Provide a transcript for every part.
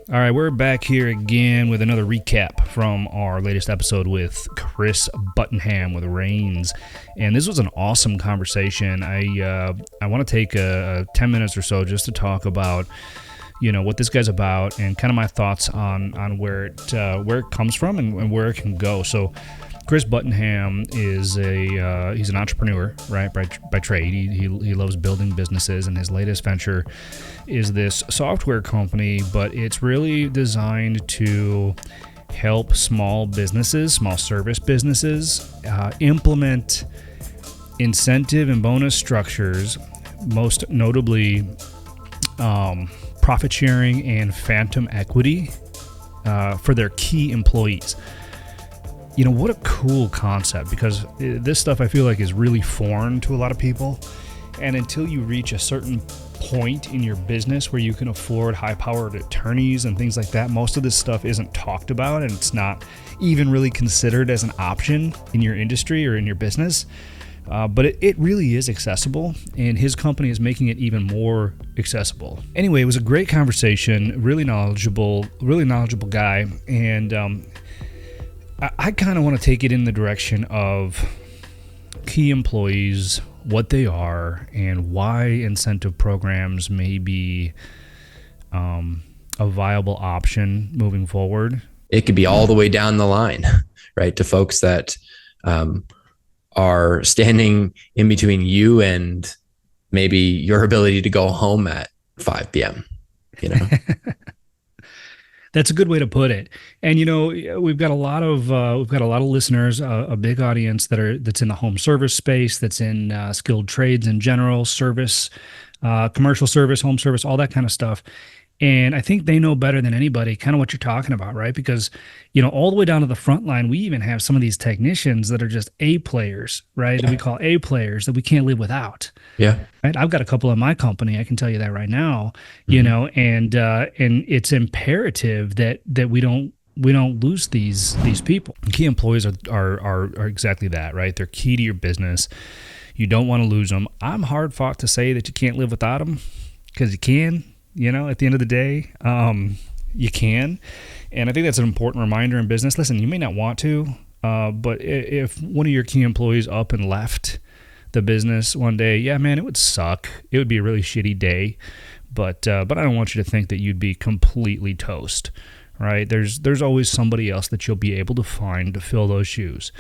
All right, we're back here again with another recap from our latest episode with Chris Buttenham with Reins, and this was an awesome conversation. I want to take 10 minutes or so just to talk about what this guy's about and kind of my thoughts on where it comes from and where it can go. So Chris Buttenham is he's an entrepreneur, right, by trade. He loves building businesses, and his latest venture is this software company, but it's really designed to help small service businesses, implement incentive and bonus structures, most notably profit sharing and phantom equity for their key employees. What a cool concept, because this stuff I feel like is really foreign to a lot of people. And until you reach a certain point in your business where you can afford high-powered attorneys and things like that, most of this stuff isn't talked about, and it's not even really considered as an option in your industry or in your business. But it really is accessible, and his company is making it even more accessible. Anyway, it was a great conversation, really knowledgeable guy, and I kind of want to take it in the direction of key employees, what they are, and why incentive programs may be a viable option moving forward. It could be all the way down the line, right, to folks that are standing in between you and maybe your ability to go home at 5 p.m., That's a good way to put it. And we've got a lot of listeners, a big audience that's in the home service space, that's in skilled trades in general, service, commercial service, home service, all that kind of stuff. And I think they know better than anybody kind of what you're talking about, right? Because, all the way down to the front line, we even have some of these technicians that are just A players, right? That we call A players that we can't live without. Yeah. Right. I've got a couple in my company. I can tell you that right now, and it's imperative that we don't lose these people. Key employees are exactly that, right? They're key to your business. You don't want to lose them. I'm hard fought to say that you can't live without them, because you can. At the end of the day, you can. And I think that's an important reminder in business. Listen, you may not want to, but if one of your key employees up and left the business one day, yeah, man, it would suck. It would be a really shitty day. But I don't want you to think that you'd be completely toast, right? There's always somebody else that you'll be able to find to fill those shoes.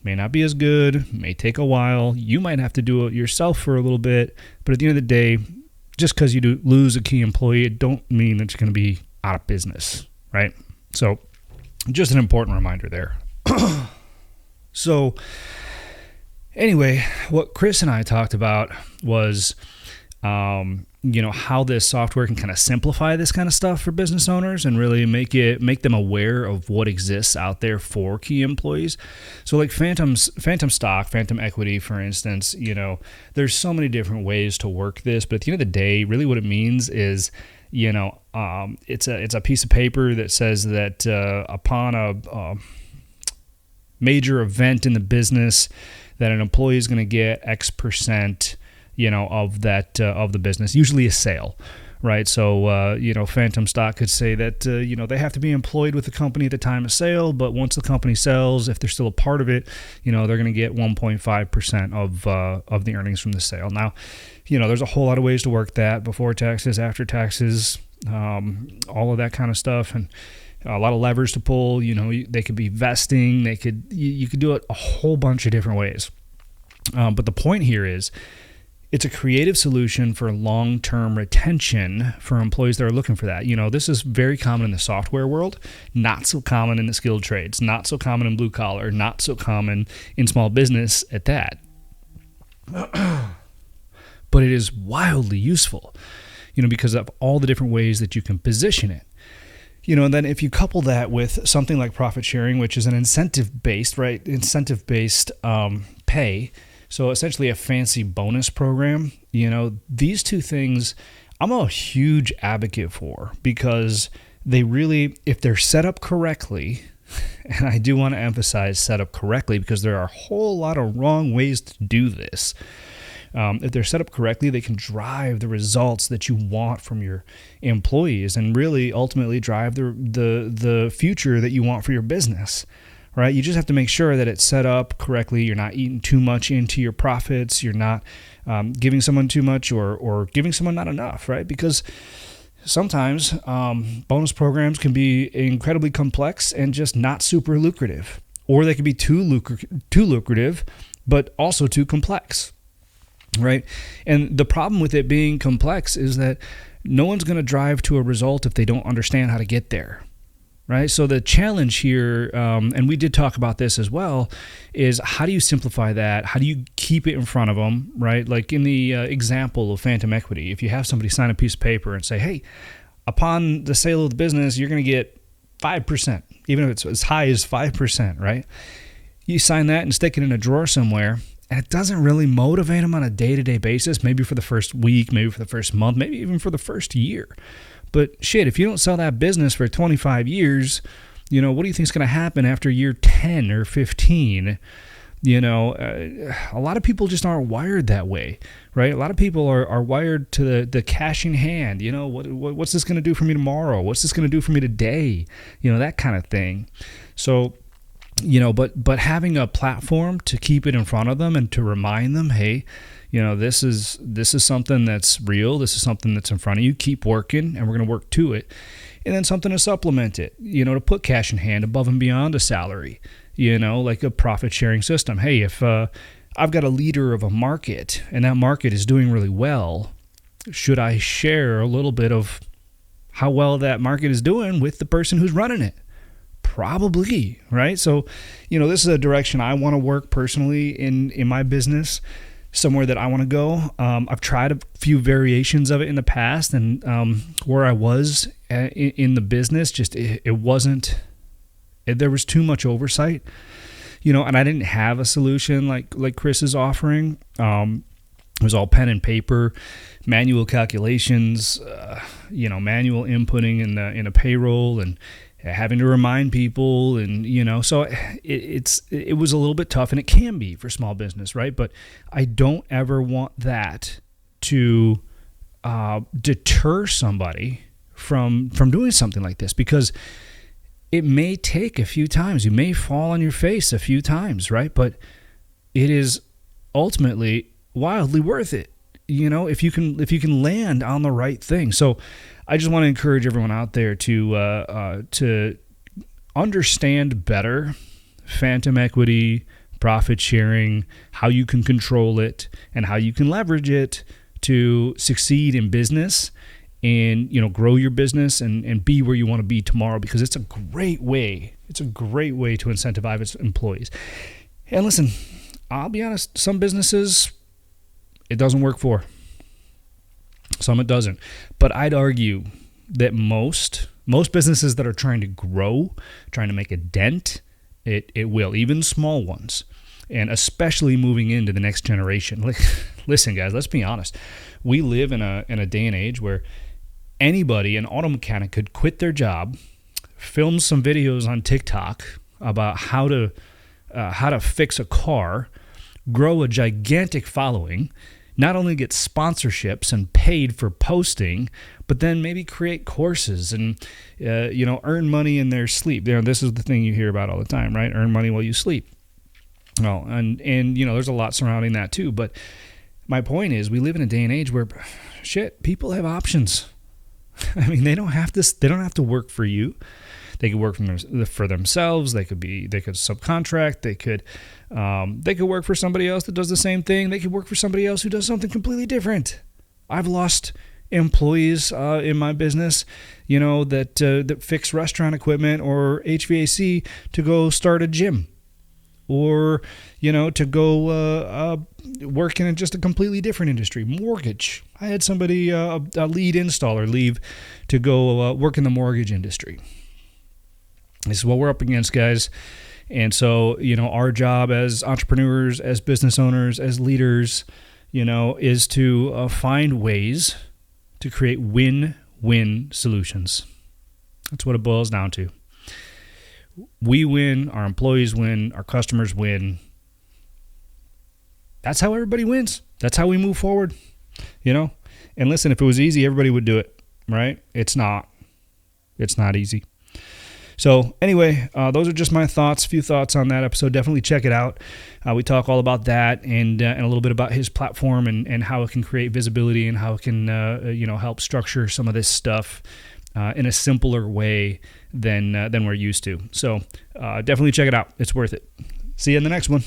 May not be as good, may take a while. You might have to do it yourself for a little bit, but at the end of the day, just because you do lose a key employee, it don't mean that you're going to be out of business, right? So just an important reminder there. So anyway, what Chris and I talked about was, how this software can kind of simplify this kind of stuff for business owners and really make them aware of what exists out there for key employees. So like phantom stock, phantom equity, for instance, there's so many different ways to work this, but at the end of the day, really what it means is, it's a piece of paper that says that upon a major event in the business, that an employee is going to get X percent, of that of the business, usually a sale, right? So phantom stock could say that they have to be employed with the company at the time of sale, but once the company sells, if they're still a part of it, they're going to get 1.5% of the earnings from the sale. Now, there's a whole lot of ways to work that: before taxes, after taxes, all of that kind of stuff, and a lot of levers to pull. They could be vesting. You could do it a whole bunch of different ways. But the point here is, it's a creative solution for long-term retention for employees that are looking for that. This is very common in the software world, not so common in the skilled trades, not so common in blue collar, not so common in small business at that. But it is wildly useful, because of all the different ways that you can position it. And then if you couple that with something like profit sharing, which is an incentive-based pay, so essentially a fancy bonus program, these two things I'm a huge advocate for, because they really, if they're set up correctly, and I do want to emphasize set up correctly, because there are a whole lot of wrong ways to do this. If they're set up correctly, they can drive the results that you want from your employees and really ultimately drive the future that you want for your business. Right? You just have to make sure that it's set up correctly. You're not eating too much into your profits. You're not giving someone too much or giving someone not enough, right? Because sometimes bonus programs can be incredibly complex and just not super lucrative. Or they can be too lucrative, but also too complex, right? And the problem with it being complex is that no one's going to drive to a result if they don't understand how to get there. Right. So the challenge here, and we did talk about this as well, is how do you simplify that? How do you keep it in front of them? Right. Like in the example of phantom equity, if you have somebody sign a piece of paper and say, hey, upon the sale of the business, you're going to get 5%, even if it's as high as 5%. Right. You sign that and stick it in a drawer somewhere. And it doesn't really motivate them on a day-to-day basis, maybe for the first week, maybe for the first month, maybe even for the first year. But shit, if you don't sell that business for 25 years, what do you think is going to happen after year 10 or 15? A lot of people just aren't wired that way, right? A lot of people are wired to the cash in hand. What's this going to do for me tomorrow? What's this going to do for me today? That kind of thing. So, but having a platform to keep it in front of them and to remind them, hey, this is something that's real. This is something that's in front of you. Keep working, and we're going to work to it. And then something to supplement it, to put cash in hand above and beyond a salary, like a profit sharing system. Hey, if I've got a leader of a market and that market is doing really well, should I share a little bit of how well that market is doing with the person who's running it? Probably, right? So, this is a direction I want to work personally in my business. Somewhere that I want to go. I've tried a few variations of it in the past, and where I was in the business, just it wasn't. There was too much oversight, and I didn't have a solution like Chris is offering. It was all pen and paper, manual calculations, manual inputting in a payroll and having to remind people, and so it was a little bit tough, and it can be for small business, right? But I don't ever want that to deter somebody from doing something like this, because it may take a few times. You may fall on your face a few times, right? But it is ultimately wildly worth it, if you can land on the right thing. So I just want to encourage everyone out there to understand better phantom equity, profit sharing, how you can control it, and how you can leverage it to succeed in business and grow your business and be where you want to be tomorrow, because it's a great way. It's a great way to incentivize its employees. And listen, I'll be honest, some businesses it doesn't work for. Some it doesn't. But I'd argue that most businesses that are trying to grow, trying to make a dent, it will, even small ones, and especially moving into the next generation. Listen, guys, let's be honest. We live in a day and age where anybody, an auto mechanic, could quit their job, film some videos on TikTok about how to fix a car, grow a gigantic following, not only get sponsorships and paid for posting, but then maybe create courses and earn money in their sleep. This is the thing you hear about all the time, right? Earn money while you sleep. Well, and there's a lot surrounding that too. But my point is, we live in a day and age where, people have options. I mean, they don't have to work for you. They could work for themselves. They could subcontract. They could work for somebody else that does the same thing. They could work for somebody else who does something completely different. I've lost employees in my business, that fix restaurant equipment or HVAC to go start a gym, or to go work in just a completely different industry, mortgage. I had somebody, a lead installer, leave to go work in the mortgage industry. This is what we're up against, guys. And so, our job as entrepreneurs, as business owners, as leaders, is to find ways to create win-win solutions. That's what it boils down to. We win, our employees win, our customers win. That's how everybody wins. That's how we move forward, you know? And listen, if it was easy, everybody would do it, right? It's not. It's not easy. So anyway, those are just my thoughts, few thoughts on that episode. Definitely check it out. We talk all about that and a little bit about his platform and how it can create visibility and how it can help structure some of this stuff in a simpler way than we're used to. So definitely check it out. It's worth it. See you in the next one.